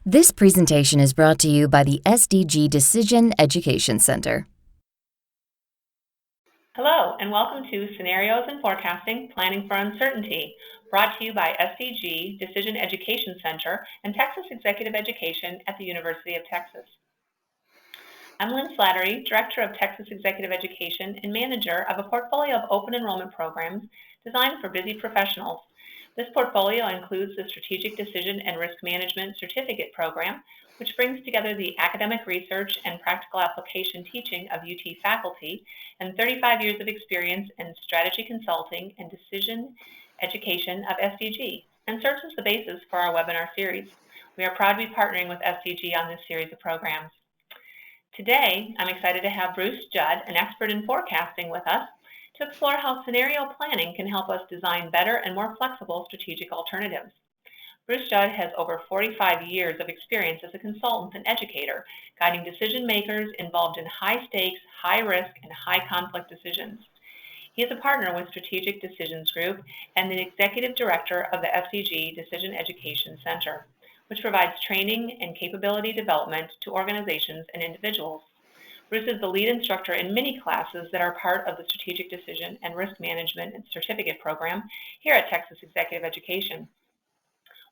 This presentation is brought to you by the SDG Decision Education Center. Hello, and welcome to Scenarios and Forecasting, Planning for Uncertainty, brought to you by SDG Decision Education Center and Texas Executive Education at the University of Texas. I'm Lynn Slattery, Director of Texas Executive Education and Manager of a portfolio of open enrollment programs designed for busy professionals. This portfolio includes the Strategic Decision and Risk Management Certificate Program, which brings together the academic research and practical application teaching of UT faculty and 35 years of experience in strategy consulting and decision education of SDG, and serves as the basis for our webinar series. We are proud to be partnering with SDG on this series of programs. Today, I'm excited to have Bruce Judd, an expert in forecasting, with us to explore how scenario planning can help us design better and more flexible strategic alternatives. Bruce Judd has over 45 years of experience as a consultant and educator, guiding decision makers involved in high-stakes, high-risk, and high-conflict decisions. He is a partner with Strategic Decisions Group and the Executive Director of the SDG Decision Education Center, which provides training and capability development to organizations and individuals. Bruce is the lead instructor in many classes that are part of the Strategic Decision and Risk Management and Certificate Program here at Texas Executive Education.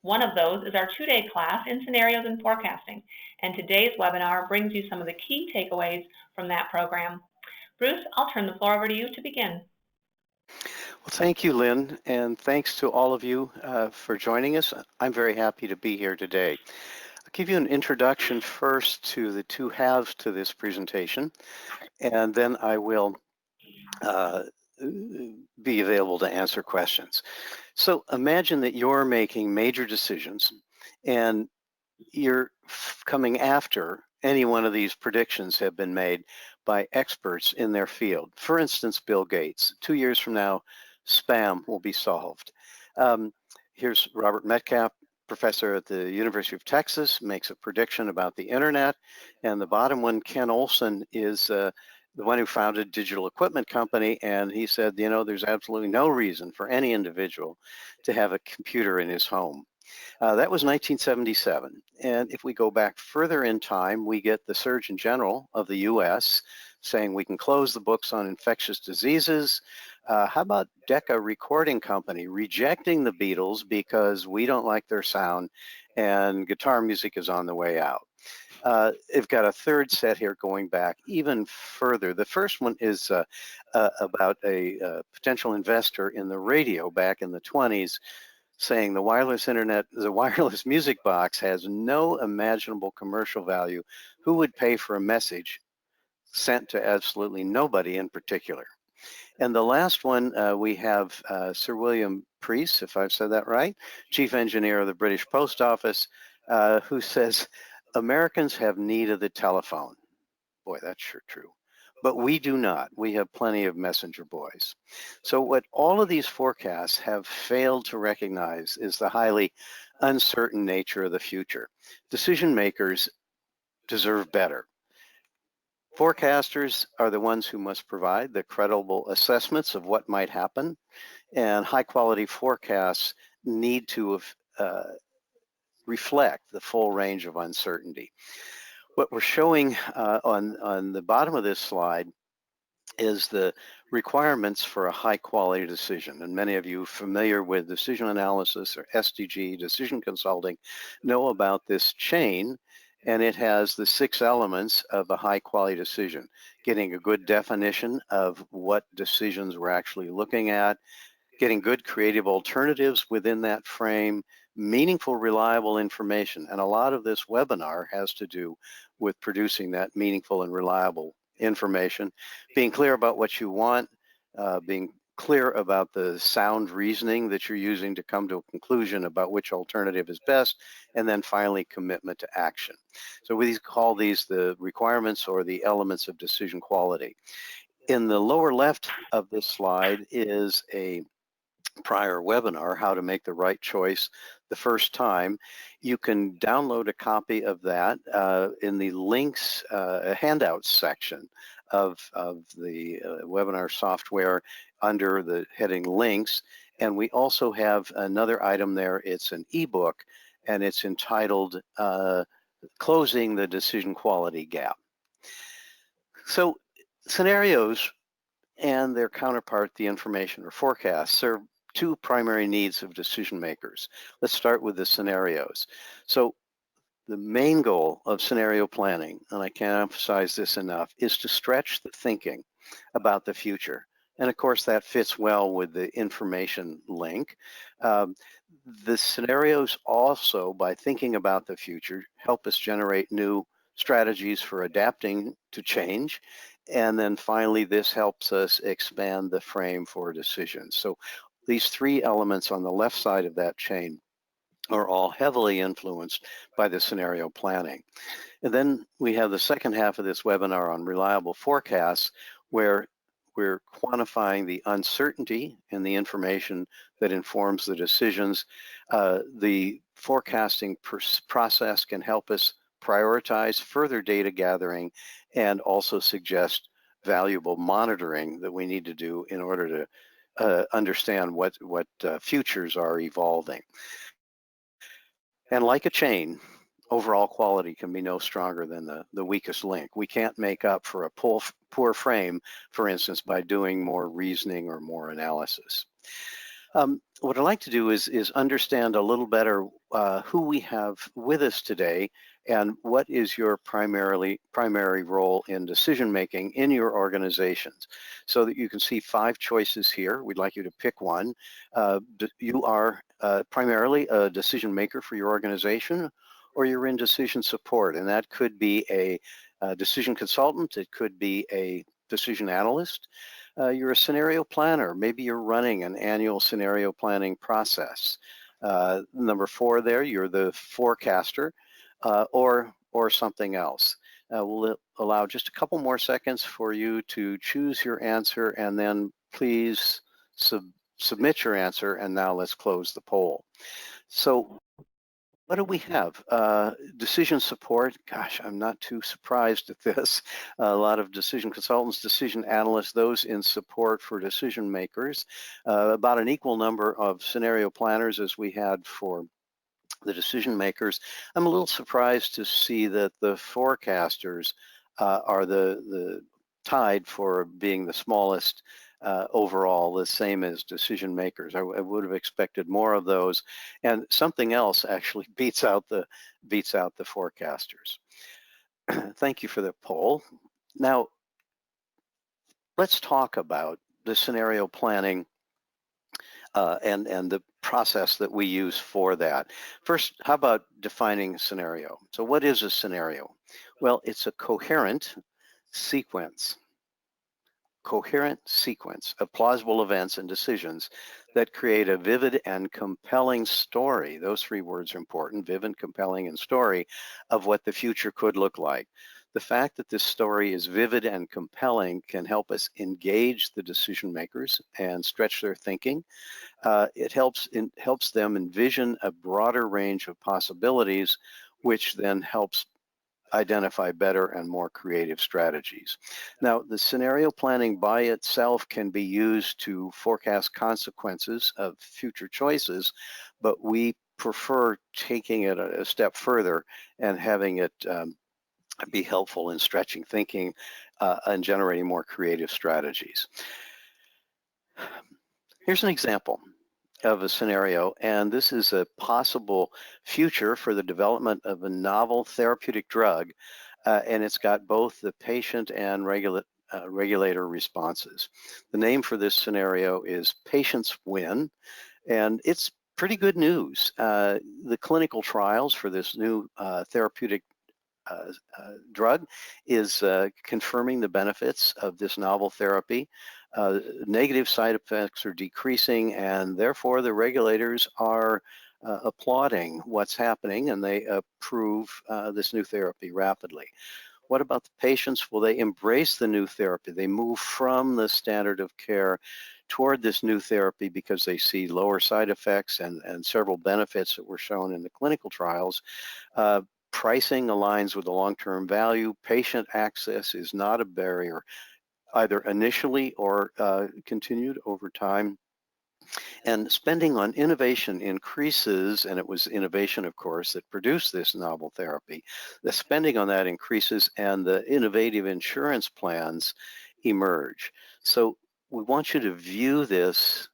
One of those is our two-day class in Scenarios and Forecasting, and today's webinar brings you some of the key takeaways from that program. Bruce, I'll turn the floor over to you to begin. Well, thank you, Lynn, and thanks to all of you for joining us. I'm very happy to be here today. I'll give you an introduction first to the two halves to this presentation, and then I will be available to answer questions. So imagine that you're making major decisions and you're coming after any one of these predictions have been made by experts in their field. For instance, Bill Gates. 2 years from now, spam will be solved. Here's Robert Metcalf, professor at the University of Texas, makes a prediction about the internet. And the bottom one, Ken Olsen, is the one who founded Digital Equipment Company, and he said, you know, there's absolutely no reason for any individual to have a computer in his home. That was 1977. And if we go back further in time, we get the Surgeon General of the US saying we can close the books on infectious diseases. How about Decca Recording Company rejecting the Beatles because we don't like their sound and guitar music is on the way out? I've got a third set here going back even further. The first one is about a potential investor in the radio back in the 20s saying the wireless internet, the wireless music box has no imaginable commercial value. Who would pay for a message sent to absolutely nobody in particular? And the last one, we have Sir William Preece, if I've said that right, chief engineer of the British Post Office, who says, Americans have need of the telephone. Boy, that's sure true. But we do not. We have plenty of messenger boys. So what all of these forecasts have failed to recognize is the highly uncertain nature of the future. Decision makers deserve better. Forecasters are the ones who must provide the credible assessments of what might happen, and high quality forecasts need to reflect the full range of uncertainty. What we're showing on the bottom of this slide is the requirements for a high quality decision. And many of you familiar with decision analysis or SDG, decision consulting, know about this chain, and it has the 6 elements of a high quality decision. Getting a good definition of what decisions we're actually looking at, getting good creative alternatives within that frame, meaningful, reliable information. And a lot of this webinar has to do with producing that meaningful and reliable information, being clear about what you want, being clear about the sound reasoning that you're using to come to a conclusion about which alternative is best, and then finally commitment to action. So we call these the requirements or the elements of decision quality. In the lower left of this slide is a prior webinar, How to Make the Right Choice the First Time. You can download a copy of that in the links, handouts section of the webinar software under the heading links. And we also have another item there. It's an ebook and it's entitled Closing the Decision Quality Gap. So scenarios and their counterpart, the information or forecast, serve two primary needs of decision makers. Let's start with the scenarios. So the main goal of scenario planning, and I can't emphasize this enough, is to stretch the thinking about the future. And of course, that fits well with the information link. The scenarios also, by thinking about the future, help us generate new strategies for adapting to change. And then finally, this helps us expand the frame for decisions. So these three elements on the left side of that chain are all heavily influenced by the scenario planning. And then we have the second half of this webinar on reliable forecasts, where we're quantifying the uncertainty in the information that informs the decisions. The forecasting process can help us prioritize further data gathering and also suggest valuable monitoring that we need to do in order to understand what futures are evolving. And like a chain, overall quality can be no stronger than the weakest link. We can't make up for a poor frame, for instance, by doing more reasoning or more analysis. What I'd like to do is understand a little better who we have with us today and what is your primary role in decision making in your organizations. So that you can see 5 choices here. We'd like you to pick one. You are primarily a decision maker for your organization, or you're in decision support, and that could be a decision consultant, it could be a decision analyst. You're a scenario planner. Maybe you're running an annual scenario planning process. Number 4 there, you're the forecaster or something else. We'll allow just a couple more seconds for you to choose your answer, and then please submit your answer, and now let's close the poll. So what do we have? Decision support. Gosh, I'm not too surprised at this. A lot of decision consultants, decision analysts, those in support for decision makers. About an equal number of scenario planners as we had for the decision makers. I'm a little surprised to see that the forecasters are the tied for being the smallest overall, the same as decision makers. I would have expected more of those, and something else actually beats out the forecasters. Thank you for the poll. Now, let's talk about the scenario planning and the process that we use for that. First, how about defining a scenario? So what is a scenario? Well, it's a coherent sequence of plausible events and decisions that create a vivid and compelling story. Those 3 words are important: vivid, compelling, and story of what the future could look like. The fact that this story is vivid and compelling can help us engage the decision makers and stretch their thinking. It helps them envision a broader range of possibilities, which then helps identify better and more creative strategies. Now, the scenario planning by itself can be used to forecast consequences of future choices, but we prefer taking it a step further and having it be helpful in stretching thinking and generating more creative strategies. Here's an example of a scenario, and this is a possible future for the development of a novel therapeutic drug, and it's got both the patient and regulator responses. The name for this scenario is Patients Win, and it's pretty good news. The clinical trials for this new therapeutic drug is confirming the benefits of this novel therapy. Negative side effects are decreasing, and therefore the regulators are applauding what's happening, and they approve this new therapy rapidly. What about the patients? Well, they embrace the new therapy. They move from the standard of care toward this new therapy because they see lower side effects and several benefits that were shown in the clinical trials. Pricing aligns with the long-term value. Patient access is not a barrier, either initially or continued over time. And spending on innovation increases, and it was innovation, of course, that produced this novel therapy. The spending on that increases, and the innovative insurance plans emerge. So we want you to view this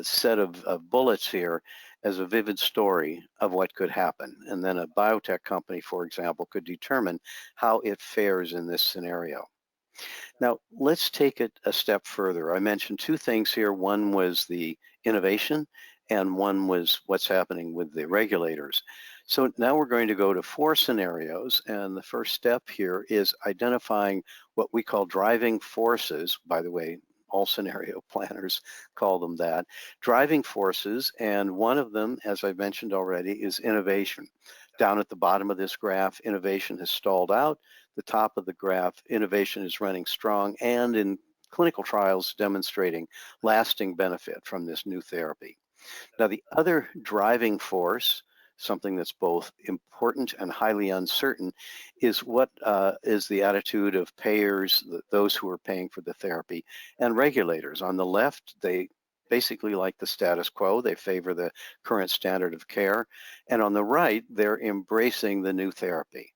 set of bullets here as a vivid story of what could happen. And then a biotech company, for example, could determine how it fares in this scenario. Now, let's take it a step further. I mentioned two things here. One was the innovation, and one was what's happening with the regulators. So now we're going to go to 4 scenarios, and the first step here is identifying what we call driving forces. By the way, all scenario planners call them that. Driving forces, and one of them, as I mentioned already, is innovation. Down at the bottom of this graph, innovation has stalled out. The top of the graph, innovation is running strong and in clinical trials demonstrating lasting benefit from this new therapy. Now, the other driving force, something that's both important and highly uncertain, is what is the attitude of payers, those who are paying for the therapy, and regulators. On the left, they basically like the status quo. They favor the current standard of care. And on the right, they're embracing the new therapy.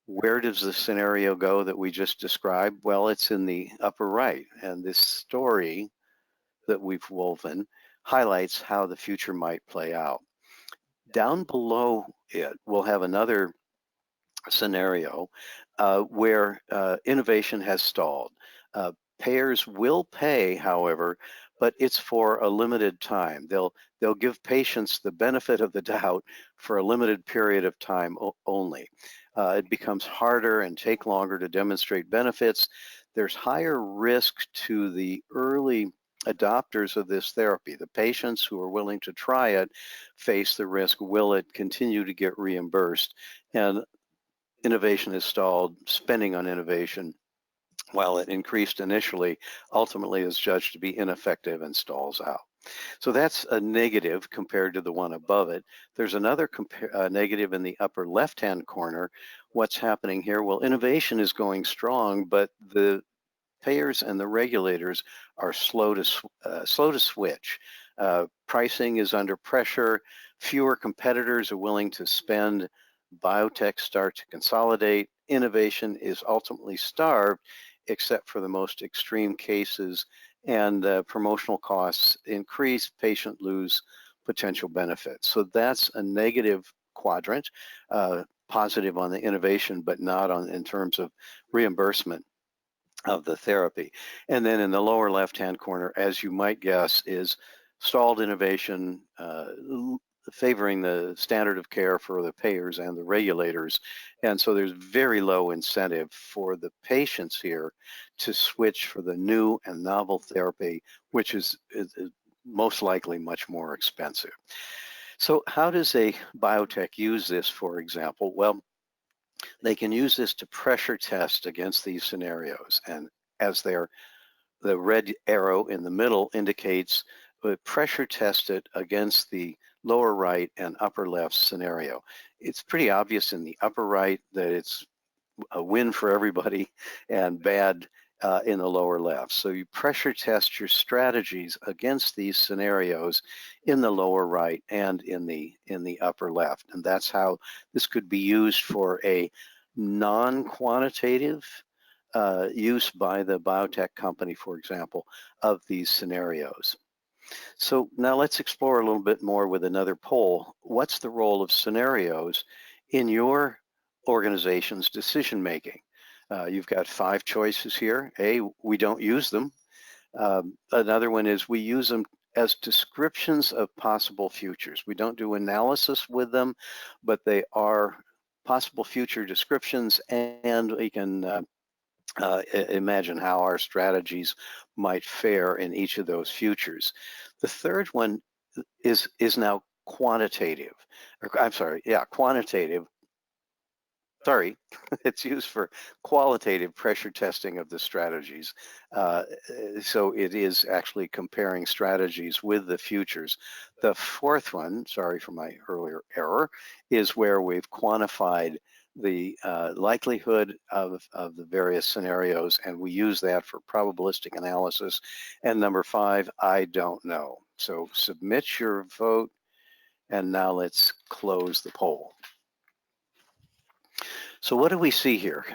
Where does the scenario go that we just described? Well, it's in the upper right. And this story that we've woven highlights how the future might play out. Down below it, we'll have another scenario where innovation has stalled. Payers will pay, however, but it's for a limited time. They'll give patients the benefit of the doubt for a limited period of time only. It becomes harder and take longer to demonstrate benefits. There's higher risk to the early adopters of this therapy. The patients who are willing to try it face the risk, will it continue to get reimbursed? And innovation is stalled, spending on innovation, while it increased initially, ultimately is judged to be ineffective and stalls out. So that's a negative compared to the one above it. There's another negative in the upper left-hand corner. What's happening here? Well, innovation is going strong, but the payers and the regulators are slow to switch. Pricing is under pressure. Fewer competitors are willing to spend. Biotech start to consolidate. Innovation is ultimately starved, except for the most extreme cases, and promotional costs increase, patient lose potential benefits. So that's a negative quadrant, positive on the innovation, but not in terms of reimbursement of the therapy. And then in the lower left-hand corner, as you might guess, is stalled innovation, favoring the standard of care for the payers and the regulators. And so there's very low incentive for the patients here to switch for the new and novel therapy, which is most likely much more expensive. So how does a biotech use this, for example? Well, they can use this to pressure test against these scenarios. And as the red arrow in the middle indicates, pressure test it against the lower right and upper left scenario. It's pretty obvious in the upper right that it's a win for everybody and bad in the lower left. So you pressure test your strategies against these scenarios in the lower right and in the upper left. And that's how this could be used for a non-quantitative use by the biotech company, for example, of these scenarios. So now let's explore a little bit more with another poll. What's the role of scenarios in your organization's decision making? You've got 5 choices here. A, we don't use them. Another one is we use them as descriptions of possible futures. We don't do analysis with them, but they are possible future descriptions, and we can imagine how our strategies might fare in each of those futures. The third one is now quantitative. Quantitative. Sorry, it's used for qualitative pressure testing of the strategies. So it is actually comparing strategies with the futures. The fourth one, sorry for my earlier error, is where we've quantified the likelihood of the various scenarios, and we use that for probabilistic analysis. And number 5, I don't know. So submit your vote, and now let's close the poll. So what do we see here?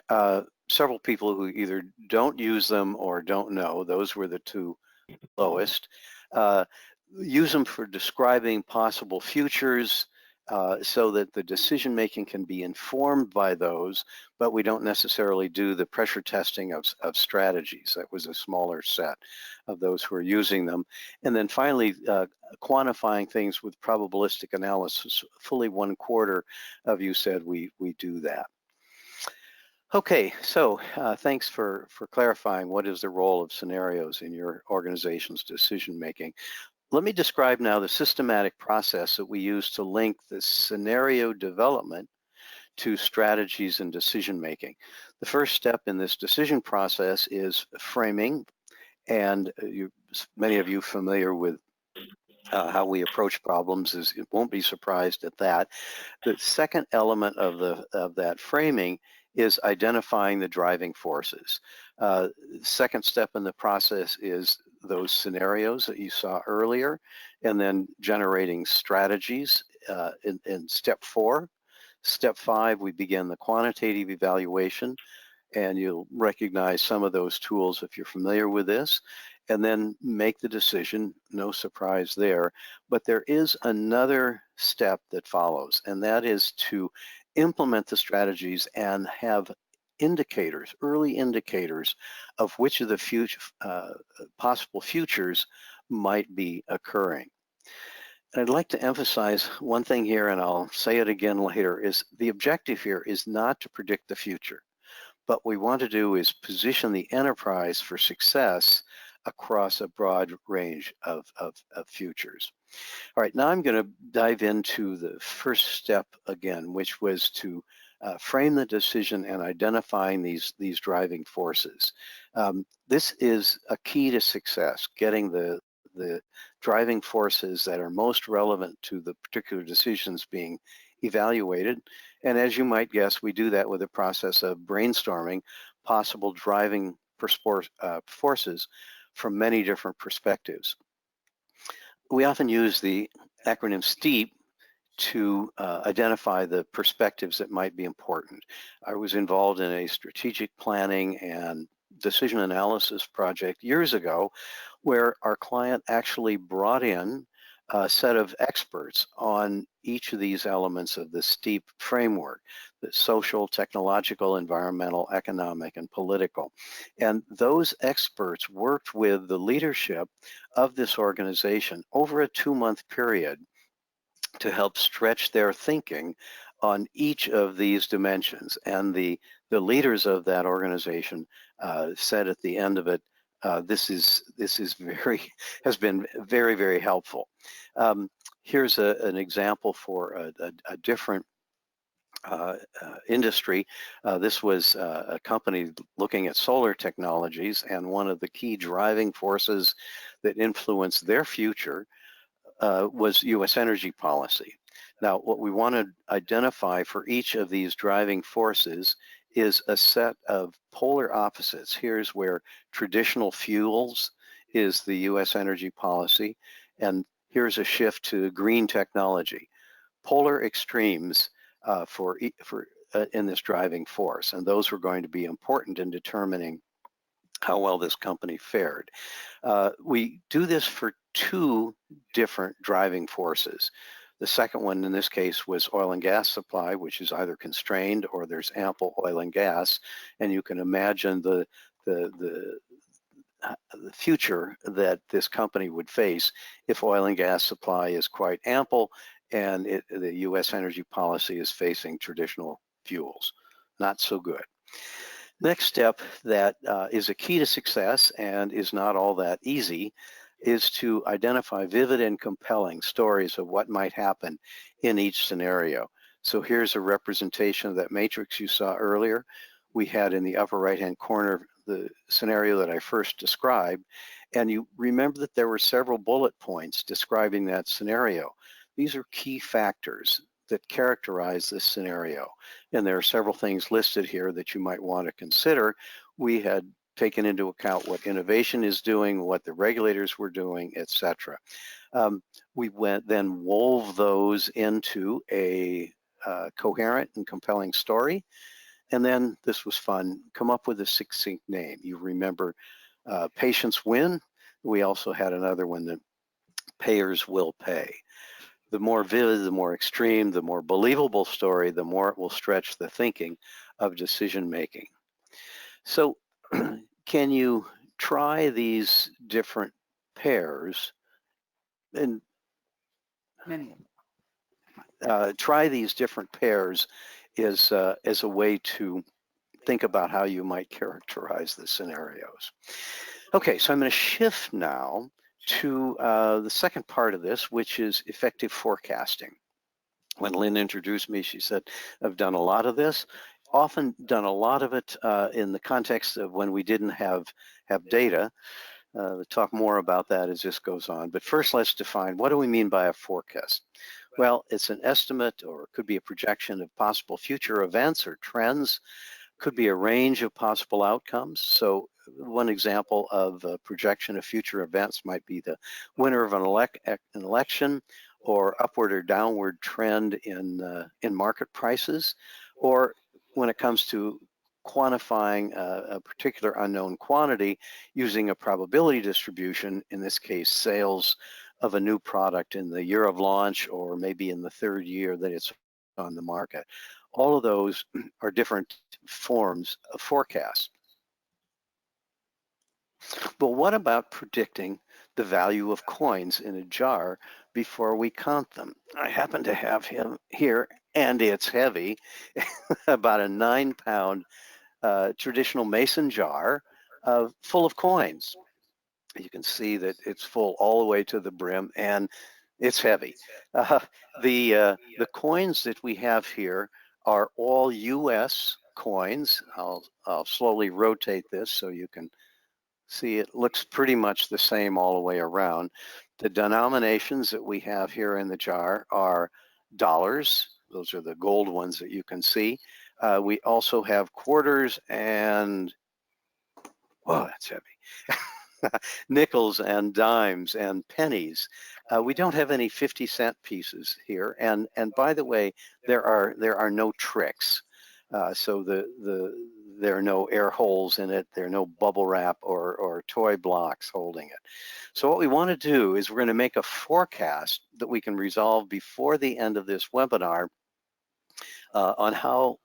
Several people who either don't use them or don't know. Those were the two lowest. Use them for describing possible futures so that the decision making can be informed by those, but we don't necessarily do the pressure testing of strategies. That was a smaller set of those who are using them. And then finally, quantifying things with probabilistic analysis. Fully 1/4 of you said we do that. Okay, so thanks for clarifying what is the role of scenarios in your organization's decision making. Let me describe now the systematic process that we use to link the scenario development to strategies and decision making. The first step in this decision process is framing, and many of you familiar with how we approach problems you won't be surprised at that. The second element of that framing is identifying the driving forces. Second step in the process is those scenarios that you saw earlier, and then generating strategies in step 4. Step 5, we begin the quantitative evaluation, and you'll recognize some of those tools if you're familiar with this, and then make the decision, no surprise there. But there is another step that follows, and that is to implement the strategies and have indicators, early indicators of which of the future, possible futures might be occurring. And I'd like to emphasize one thing here, and I'll say it again later, is the objective here is not to predict the future. What we want to do is position the enterprise for success across a broad range of futures. All right, now I'm going to dive into the first step again, which was to frame the decision and identifying these driving forces. This is a key to success, getting the driving forces that are most relevant to the particular decisions being evaluated. And as you might guess, we do that with a process of brainstorming possible driving forces from many different perspectives. We often use the acronym STEEP to identify the perspectives that might be important. I was involved in a strategic planning and decision analysis project years ago where our client actually brought in a set of experts on each of these elements of the STEEP framework, the social, technological, environmental, economic, and political. And those experts worked with the leadership of this organization over a 2-month period to help stretch their thinking on each of these dimensions. And the leaders of that organization said at the end of it, this is has been very, very helpful. Here's an example for a different industry. This was a company looking at solar technologies, and one of the key driving forces that influenced their future was U.S. energy policy. Now, what we want to identify for each of these driving forces is a set of polar opposites. Here's where traditional fuels is the U.S. energy policy, and here's a shift to green technology. Polar extremes in this driving force, and those were going to be important in determining how well this company fared. We do this for 2 different driving forces. The second one in this case was oil and gas supply, which is either constrained or there's ample oil and gas, and you can imagine the future that this company would face if oil and gas supply is quite ample and the U.S. energy policy is facing traditional fuels. Not so good. Next step that is a key to success and is not all that easy is to identify vivid and compelling stories of what might happen in each scenario. So here's a representation of that matrix you saw earlier. We had in the upper right-hand corner the scenario that I first described, and you remember that there were several bullet points describing that scenario. These are key factors that characterize this scenario, and there are several things listed here that you might want to consider. We had taken into account what innovation is doing, what the regulators were doing, etc. We then wove those into a coherent and compelling story. And then, this was fun, come up with a succinct name. You remember Patients Win. We also had another one, that Payers Will Pay. The more vivid, the more extreme, the more believable story, the more it will stretch the thinking of decision making. So can you try these different pairs and try these different pairs as a way to think about how you might characterize the scenarios. Okay, so I'm going to shift now to the second part of this, which is effective forecasting. When Lynn introduced me, she said, I've done a lot of this, often done a lot of it in the context of when we didn't have data. We'll talk more about that as this goes on. But first, let's define, what do we mean by a forecast? Well, it's an estimate, or it could be a projection of possible future events or trends, could be a range of possible outcomes. So one example of a projection of future events might be the winner of an election, or upward or downward trend in market prices, or when it comes to quantifying a particular unknown quantity using a probability distribution, in this case sales of a new product in the year of launch, or maybe in the third year that it's on the market. All of those are different forms of forecast. But what about predicting the value of coins in a jar before we count them? I happen to have him here, and it's heavy, about a 9-pound traditional mason jar full of coins. You can see that it's full all the way to the brim, and it's heavy. The coins that we have here are all US coins. I'll slowly rotate this so you can see it looks pretty much the same all the way around. The denominations that we have here in the jar are dollars. Those are the gold ones that you can see. We also have quarters and, whoa, that's heavy. Nickels and dimes and pennies. We don't have any 50-cent pieces here. And by the way, there are no tricks. So there are no air holes in it. There are no bubble wrap or toy blocks holding it. So what we want to do is we're going to make a forecast that we can resolve before the end of this webinar on how,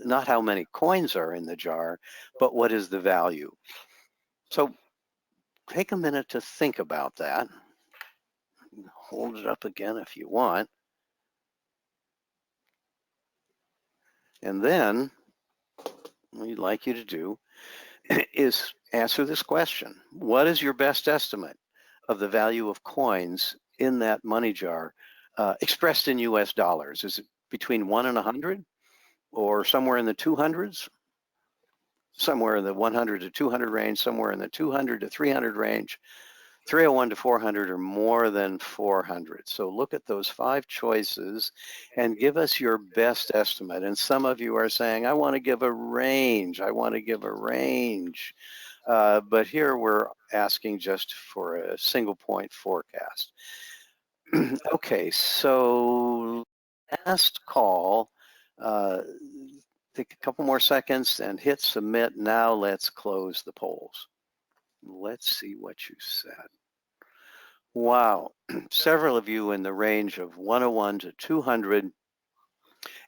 not how many coins are in the jar, but what is the value. So take a minute to think about that. Hold it up again if you want. And then what we'd like you to do is answer this question. What is your best estimate of the value of coins in that money jar expressed in US dollars? Is it between 1 and 100, or somewhere in the 200s? Somewhere in the 100 to 200 range, somewhere in the 200 to 300 range, 301 to 400, or more than 400. So look at those 5 choices and give us your best estimate. And some of you are saying, I want to give a range. I want to give a range. But here we're asking just for a single point forecast. Okay, so last call. Take a couple more seconds and hit submit. Now let's close the polls. Let's see what you said. Wow, several of you in the range of 101 to 200,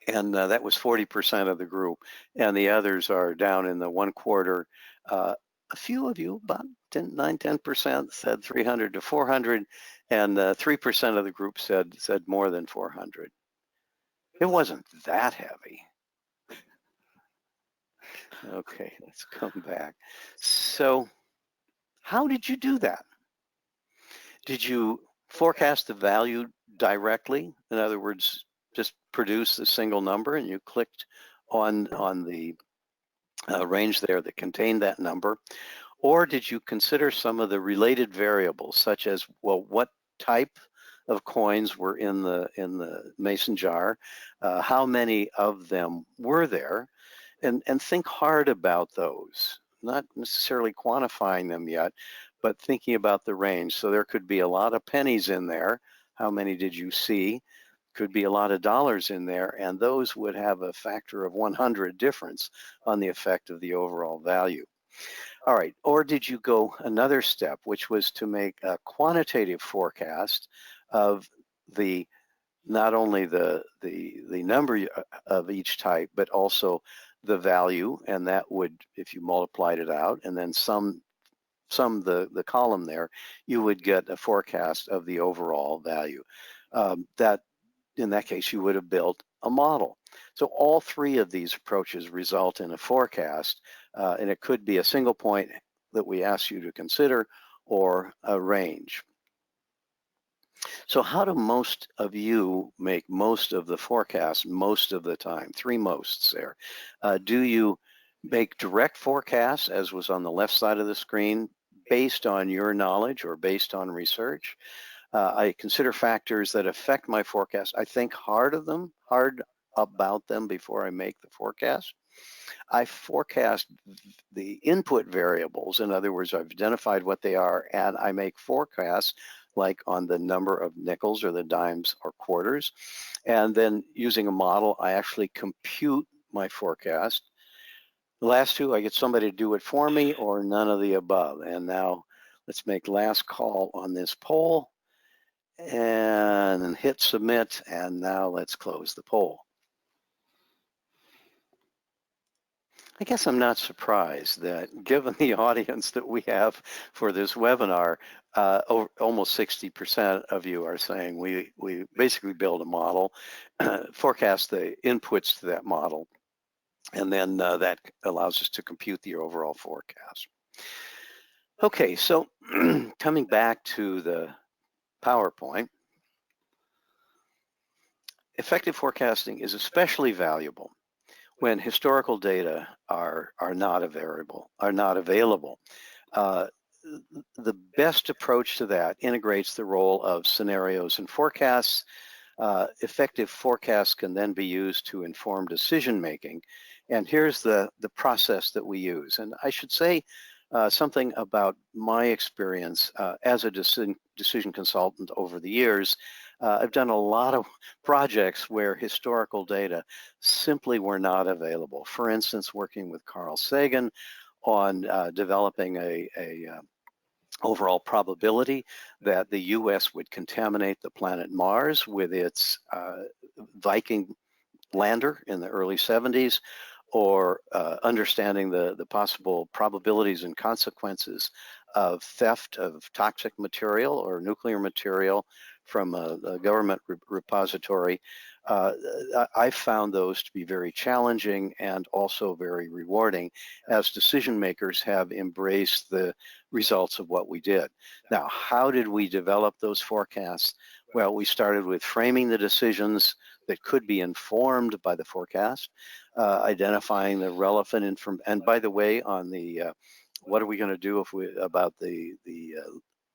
and that was 40% of the group, and the others are down in the 1/4. A few of you, about 9–10%, said 300 to 400, and 3% of the group said more than 400. It wasn't that heavy. Okay, let's come back. So how did you do that? Did you forecast the value directly? In other words, just produce a single number and you clicked on the range there that contained that number? Or did you consider some of the related variables, such as, well, what type of coins were in the mason jar? How many of them were there? And think hard about those. not necessarily quantifying them yet, but thinking about the range. So there could be a lot of pennies in there. How many did you see? Could be a lot of dollars in there, and those would have a factor of 100 difference on the effect of the overall value. All right, or did you go another step, which was to make a quantitative forecast of the not only the number of each type, but also the value, and that would, if you multiplied it out and then sum the column there, you would get a forecast of the overall value. That in that case, you would have built a model. So all three of these approaches result in a forecast, and it could be a single point that we ask you to consider or a range. So how do most of you make most of the forecast most of the time? Three mosts there. Do you make direct forecasts, as was on the left side of the screen, based on your knowledge or based on research? I consider factors that affect my forecast. I think hard about them before I make the forecast. I forecast the input variables. In other words, I've identified what they are, and I make forecasts like on the number of nickels or the dimes or quarters. And then using a model, I actually compute my forecast. The last two, I get somebody to do it for me or none of the above. And now let's make last call on this poll and hit submit. And now let's close the poll. I guess I'm not surprised that given the audience that we have for this webinar, almost 60% of you are saying we basically build a model, forecast the inputs to that model, and then that allows us to compute the overall forecast. Okay, so coming back to the PowerPoint, effective forecasting is especially valuable when historical data are not available. The best approach to that integrates the role of scenarios and forecasts. Effective forecasts can then be used to inform decision making. And here's the process that we use. And I should say something about my experience as a decision consultant over the years. I've done a lot of projects where historical data simply were not available. For instance, working with Carl Sagan on developing a overall probability that the US would contaminate the planet Mars with its Viking lander in the early 70s, or understanding the possible probabilities and consequences of theft of toxic material or nuclear material from a government repository. I found those to be very challenging and also very rewarding, as decision makers have embraced the results of what we did. Now, how did we develop those forecasts? Well, we started with framing the decisions that could be informed by the forecast, identifying the relevant information. And by the way, on the what are we going to do about the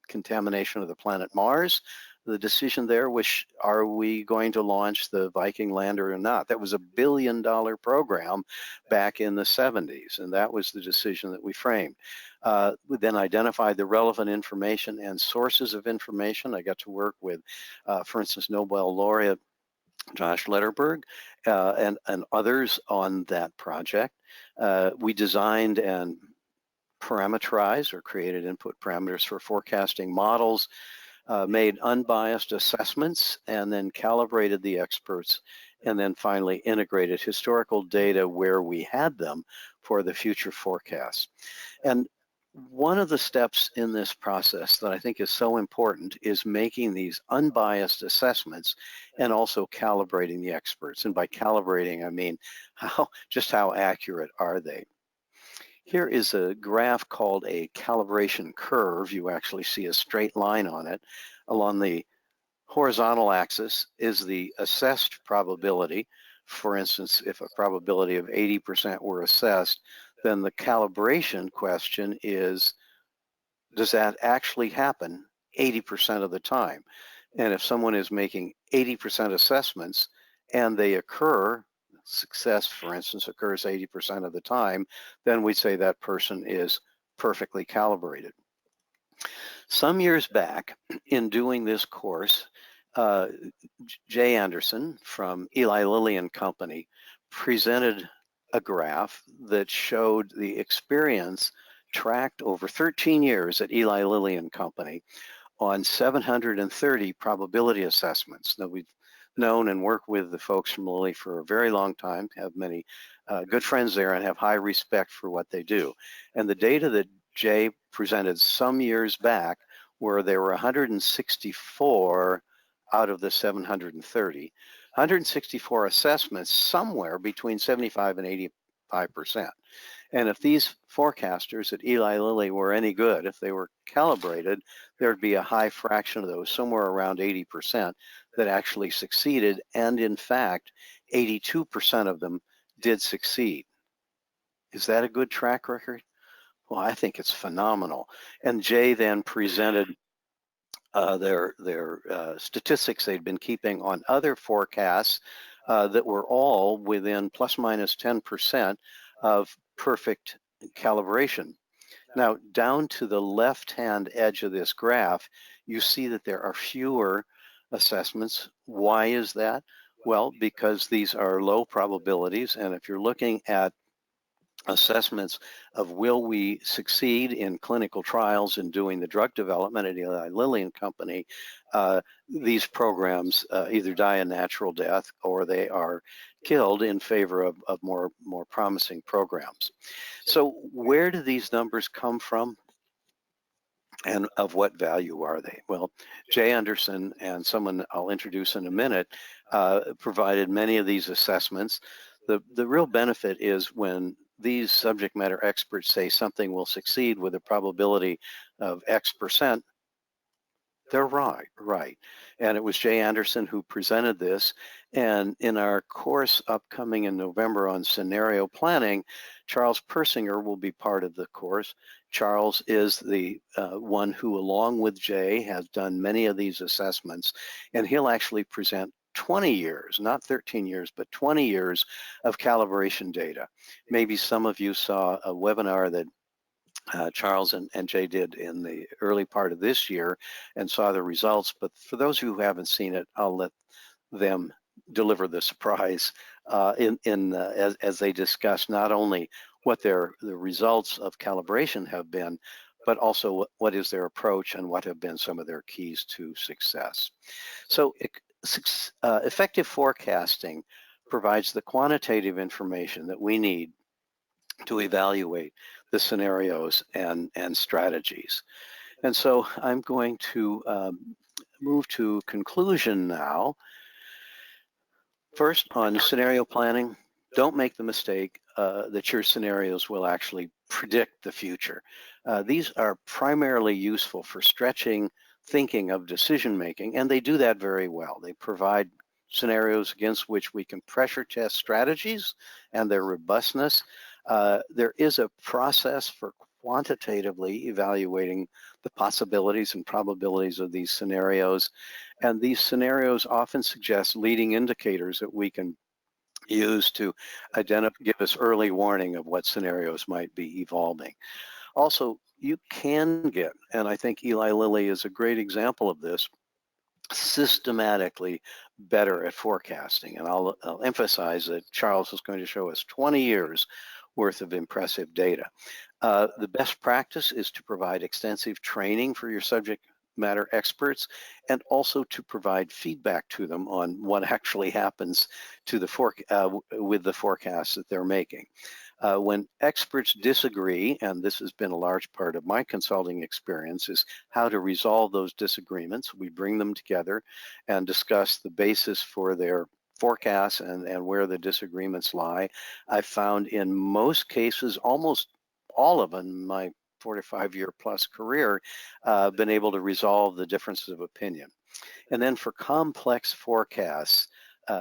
contamination of the planet Mars? The decision there was, are we going to launch the Viking lander or not? That was a $1 billion program back in the 70s, and that was the decision that we framed. We then identified the relevant information and sources of information. I got to work with, for instance, Nobel laureate Josh Lederberg and others on that project. We designed and parameterized or created input parameters for forecasting models, made unbiased assessments, and then calibrated the experts, and then finally integrated historical data where we had them for the future forecasts. And one of the steps in this process that I think is so important is making these unbiased assessments and also calibrating the experts. And by calibrating, I mean just how accurate are they? Here is a graph called a calibration curve. You actually see a straight line on it. Along the horizontal axis is the assessed probability. For instance, if a probability of 80% were assessed, then the calibration question is, does that actually happen 80% of the time? And if someone is making 80% assessments and they occur, success, for instance, occurs 80% of the time, then we'd say that person is perfectly calibrated. Some years back, in doing this course, Jay Anderson from Eli Lilly and Company presented a graph that showed the experience tracked over 13 years at Eli Lilly and Company on 730 probability assessments. Now, we've known and worked with the folks from Lilly for a very long time, have many good friends there, and have high respect for what they do. And the data that Jay presented some years back where there were 164 out of the 730, 164 assessments, somewhere between 75 and 85%. And if these forecasters at Eli Lilly were any good, if they were calibrated, there'd be a high fraction of those, somewhere around 80%, that actually succeeded. And in fact, 82% of them did succeed. Is that a good track record? Well, I think it's phenomenal. And Jay then presented their statistics they'd been keeping on other forecasts that were all within plus minus 10% of perfect calibration. Now, down to the left-hand edge of this graph, you see that there are fewer assessments. Why is that? Well, because these are low probabilities, and if you're looking at assessments of will we succeed in clinical trials in doing the drug development at Eli Lilly and Company, these programs either die a natural death or they are killed in favor of more promising programs. So where do these numbers come from? And of what value are they? Well, Jay Anderson and someone I'll introduce in a minute provided many of these assessments. The real benefit is when these subject matter experts say something will succeed with a probability of X percent, they're right. And it was Jay Anderson who presented this. And in our course upcoming in November on scenario planning, Charles Persinger will be part of the course. Charles is the one who, along with Jay, has done many of these assessments, and he'll actually present 20 years, not 13 years, but 20 years of calibration data. Maybe some of you saw a webinar that Charles and Jay did in the early part of this year and saw the results. But for those who haven't seen it, I'll let them deliver the surprise as they discuss not only what the results of calibration have been, but also what is their approach and what have been some of their keys to success. So effective forecasting provides the quantitative information that we need to evaluate the scenarios and strategies. And so I'm going to move to conclusion now. First, on scenario planning, don't make the mistake that your scenarios will actually predict the future. These are primarily useful for stretching thinking of decision making, and they do that very well. They provide scenarios against which we can pressure test strategies and their robustness. There is a process for quantitatively evaluating the possibilities and probabilities of these scenarios, and these scenarios often suggest leading indicators that we can use to give us early warning of what scenarios might be evolving. Also, you can get, and I think Eli Lilly is a great example of this, systematically better at forecasting. And I'll emphasize that Charles is going to show us 20 years worth of impressive data. The best practice is to provide extensive training for your subject matter experts, and also to provide feedback to them on what actually happens to the with the forecasts that they're making. When experts disagree, and this has been a large part of my consulting experience, is how to resolve those disagreements. We bring them together and discuss the basis for their forecasts and where the disagreements lie. I've found in most cases, almost all of them, in my 45-year plus career, been able to resolve the differences of opinion. And then for complex forecasts,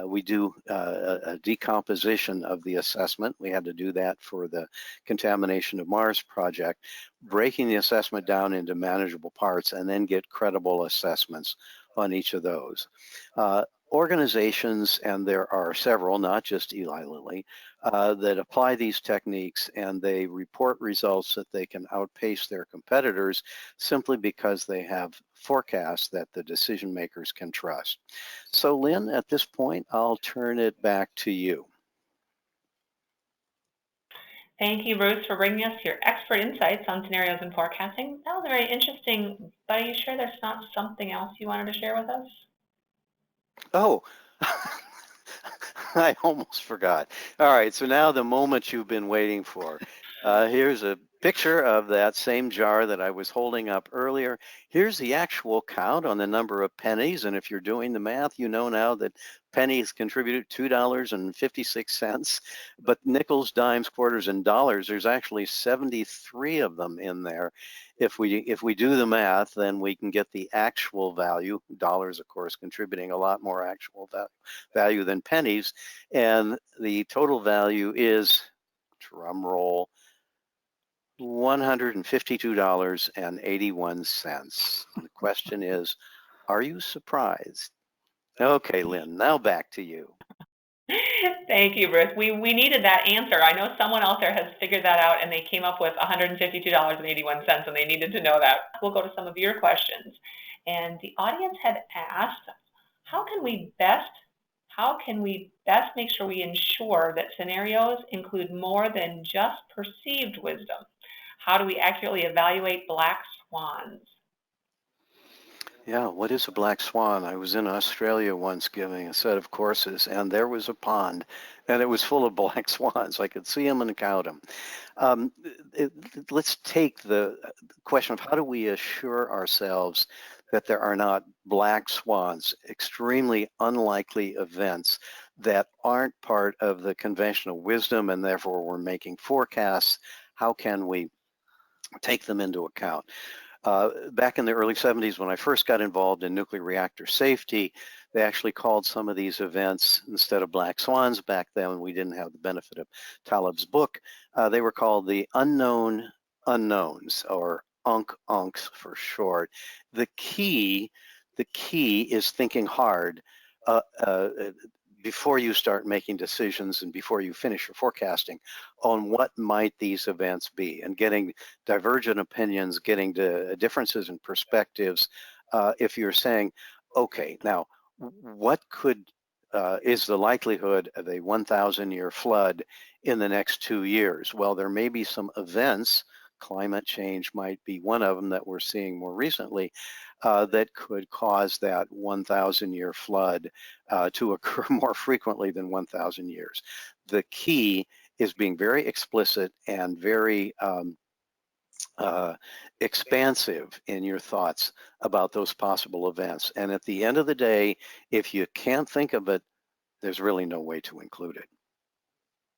we do a decomposition of the assessment. We had to do that for the Contamination of Mars project, breaking the assessment down into manageable parts and then get credible assessments on each of those. organizations, and there are several, not just Eli Lilly, that apply these techniques, and they report results that they can outpace their competitors simply because they have forecasts that the decision makers can trust. So Lynn, at this point, I'll turn it back to you. Thank you, Bruce, for bringing us your expert insights on scenarios and forecasting. That was very interesting, but are you sure there's not something else you wanted to share with us? Oh, I almost forgot. All right, so now the moment you've been waiting for. Here's a picture of that same jar that I was holding up earlier. Here's the actual count on the number of pennies, and if you're doing the math, you know now that pennies contributed $2.56, but nickels, dimes, quarters, and dollars, there's actually 73 of them in there. If we do the math, then we can get the actual value, dollars, of course, contributing a lot more actual value than pennies, and the total value is, drum roll, $152.81. The question is, are you surprised? Okay, Lynn, now back to you. Thank you, Bruce. We needed that answer. I know someone else there has figured that out, and they came up with $152.81, and they needed to know that. We'll go to some of your questions. And the audience had asked, how can we best make sure we ensure that scenarios include more than just perceived wisdom? How do we accurately evaluate black swans? Yeah, what is a black swan? I was in Australia once giving a set of courses, and there was a pond, and it was full of black swans. I could see them and count them. Let's take the question of how do we assure ourselves that there are not black swans, extremely unlikely events that aren't part of the conventional wisdom, and therefore we're making forecasts. How can we take them into account? Back in the early 70s, when I first got involved in nuclear reactor safety, they actually called some of these events, instead of black swans back then, we didn't have the benefit of Taleb's book, they were called the unknown unknowns, or UNKs for short. The key is thinking hard before you start making decisions and before you finish your forecasting on what might these events be, and getting divergent opinions, getting to differences in perspectives. If you're saying, okay, now what is the likelihood of a 1,000-year flood in the next 2 years? Well, there may be some events, climate change might be one of them that we're seeing more recently, that could cause that 1,000-year flood to occur more frequently than 1,000 years. The key is being very explicit and very expansive in your thoughts about those possible events. And at the end of the day, if you can't think of it, there's really no way to include it.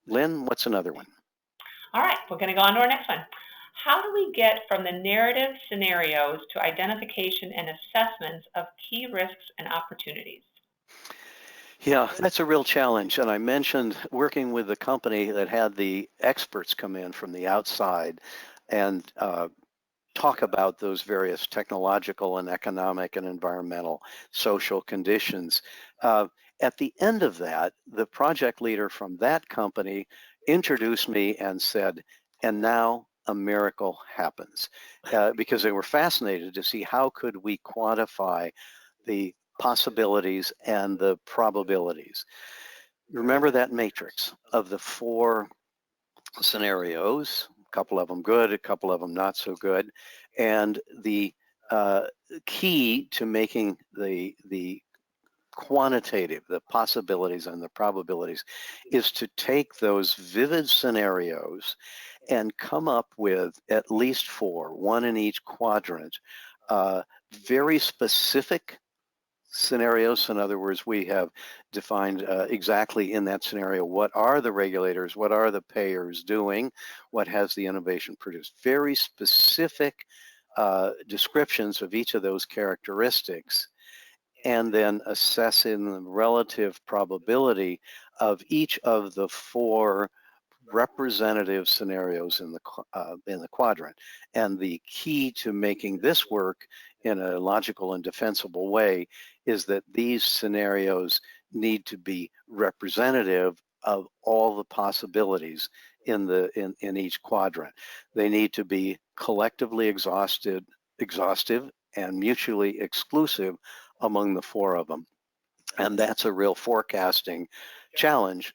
Lynn, what's another one? All right, we're going to go on to our next one. How do we get from the narrative scenarios to identification and assessments of key risks and opportunities? Yeah, that's a real challenge. And I mentioned working with a company that had the experts come in from the outside and talk about those various technological and economic and environmental social conditions. At the end of that, the project leader from that company introduced me and said, and now a miracle happens, because they were fascinated to see how could we quantify the possibilities and the probabilities. Remember that matrix of the 4 scenarios, a couple of them good, a couple of them not so good, and the key to making the quantitative, the possibilities and the probabilities, is to take those vivid scenarios and come up with at least 4, one in each quadrant, very specific scenarios. In other words, we have defined exactly in that scenario, what are the regulators, what are the payers doing, what has the innovation produced. Very specific descriptions of each of those characteristics, and then assessing the relative probability of each of the 4 representative scenarios in the quadrant. And the key to making this work in a logical and defensible way is that these scenarios need to be representative of all the possibilities in each quadrant. They need to be collectively exhaustive and mutually exclusive among the four of them. And that's a real forecasting challenge,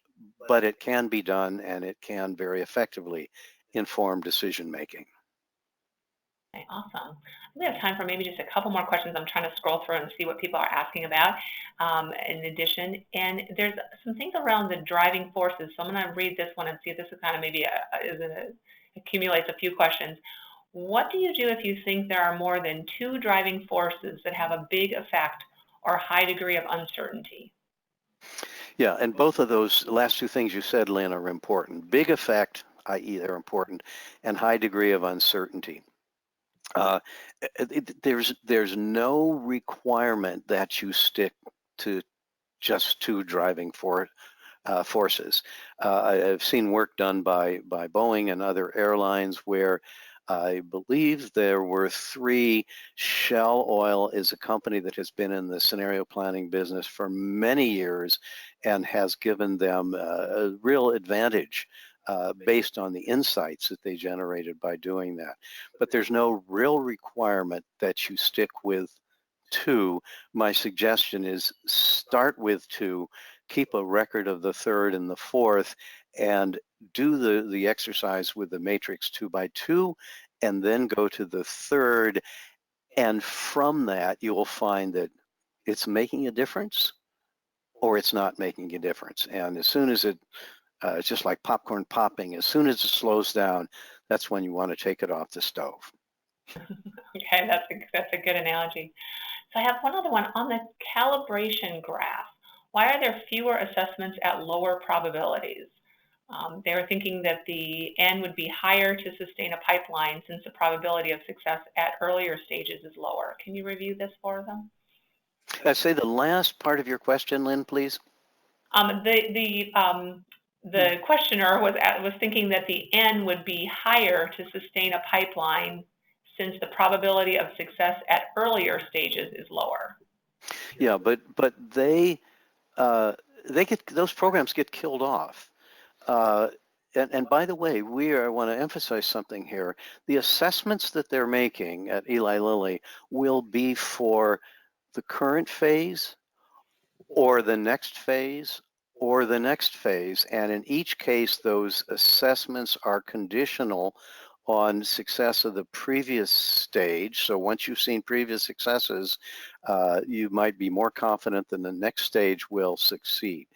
but it can be done, and it can very effectively inform decision making. Okay, awesome. We have time for maybe just a couple more questions. I'm trying to scroll through and see what people are asking about in addition. And there's some things around the driving forces. So I'm going to read this one and see if this is kind of maybe accumulates a few questions. What do you do if you think there are more than two driving forces that have a big effect or high degree of uncertainty? Yeah, and both of those last two things you said, Lynn, are important. Big effect, i.e. they're important, and high degree of uncertainty. There's no requirement that you stick to just two driving forces. I've seen work done by Boeing and other airlines where I believe there were three. Shell Oil is a company that has been in the scenario planning business for many years and has given them a real advantage based on the insights that they generated by doing that. But there's no real requirement that you stick with two. My suggestion is start with two, keep a record of the third and the fourth, and do the exercise with the matrix 2 by 2, and then go to the third. And from that, you will find that it's making a difference or it's not making a difference. And as soon as it's just like popcorn popping, as soon as it slows down, that's when you want to take it off the stove. Okay, that's a good analogy. So I have one other one on the calibration graph. Why are there fewer assessments at lower probabilities? They were thinking that the N would be higher to sustain a pipeline since the probability of success at earlier stages is lower. Can you review this for them? Say the last part of your question, Lynn, please. The questioner was thinking that the N would be higher to sustain a pipeline since the probability of success at earlier stages is lower. Yeah, but they get, those programs get killed off. And by the way, I want to emphasize something here. The assessments that they're making at Eli Lilly will be for the current phase or the next phase or the next phase. And in each case, those assessments are conditional on success of the previous stage. So once you've seen previous successes, you might be more confident that the next stage will succeed.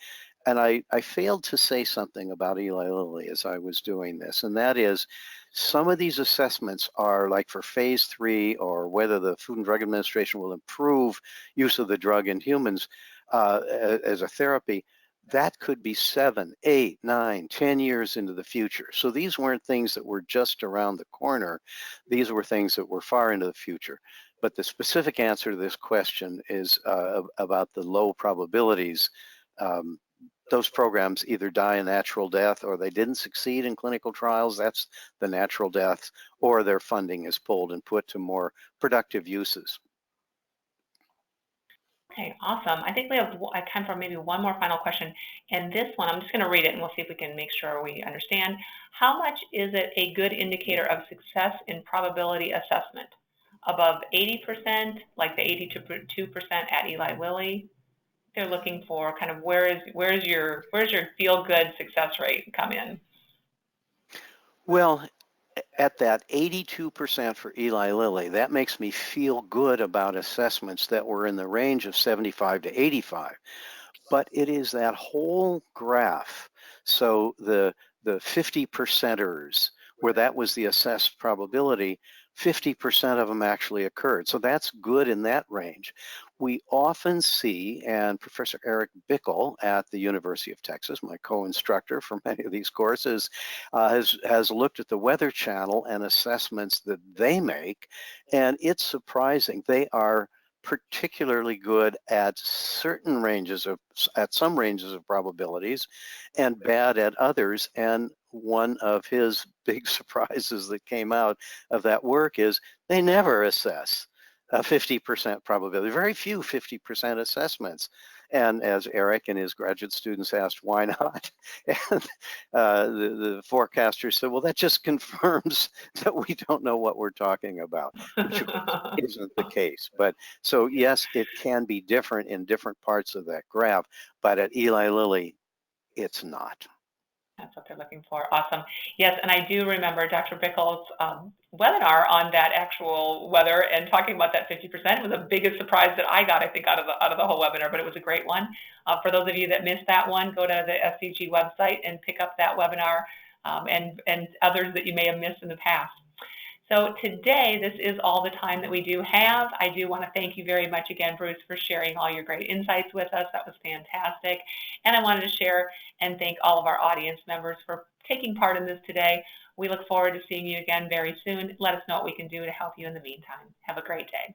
And I failed to say something about Eli Lilly as I was doing this, and that is some of these assessments are like for phase 3 or whether the Food and Drug Administration will improve use of the drug in humans as a therapy. That could be 7, 8, 9, 10 years into the future. So these weren't things that were just around the corner. These were things that were far into the future. But the specific answer to this question is about the low probabilities. Those programs either die a natural death or they didn't succeed in clinical trials. That's the natural death, or their funding is pulled and put to more productive uses. Okay, awesome. I think we have time for maybe one more final question. And this one, I'm just going to read it and we'll see if we can make sure we understand. How much is it a good indicator of success in probability assessment? Above 80%, like the 82% at Eli Lilly? They're looking for kind of where's your feel-good success rate come in? Well, at that 82% for Eli Lilly, that makes me feel good about assessments that were in the range of 75 to 85. But it is that whole graph. So the 50%ers, where that was the assessed probability, 50% of them actually occurred. So that's good in that range. We often see, and Professor Eric Bickel at the University of Texas, my co-instructor for many of these courses, has looked at the Weather Channel and assessments that they make, and it's surprising. They are particularly good at certain ranges at some ranges of probabilities and bad at others. And one of his big surprises that came out of that work is they never assess a 50% probability, very few 50% assessments. And as Eric and his graduate students asked, why not? And the forecaster said, well, that just confirms that we don't know what we're talking about, which of course isn't the case. But so yes, it can be different in different parts of that graph, but at Eli Lilly, it's not. That's what they're looking for. Awesome. Yes, and I do remember Dr. Bickle's webinar on that actual weather and talking about that 50%. It was the biggest surprise that I got, I think, out of the whole webinar, but it was a great one. For those of you that missed that one, go to the SDG website and pick up that webinar and others that you may have missed in the past. So today, this is all the time that we do have. I do want to thank you very much again, Bruce, for sharing all your great insights with us. That was fantastic. And I wanted to share and thank all of our audience members for taking part in this today. We look forward to seeing you again very soon. Let us know what we can do to help you in the meantime. Have a great day.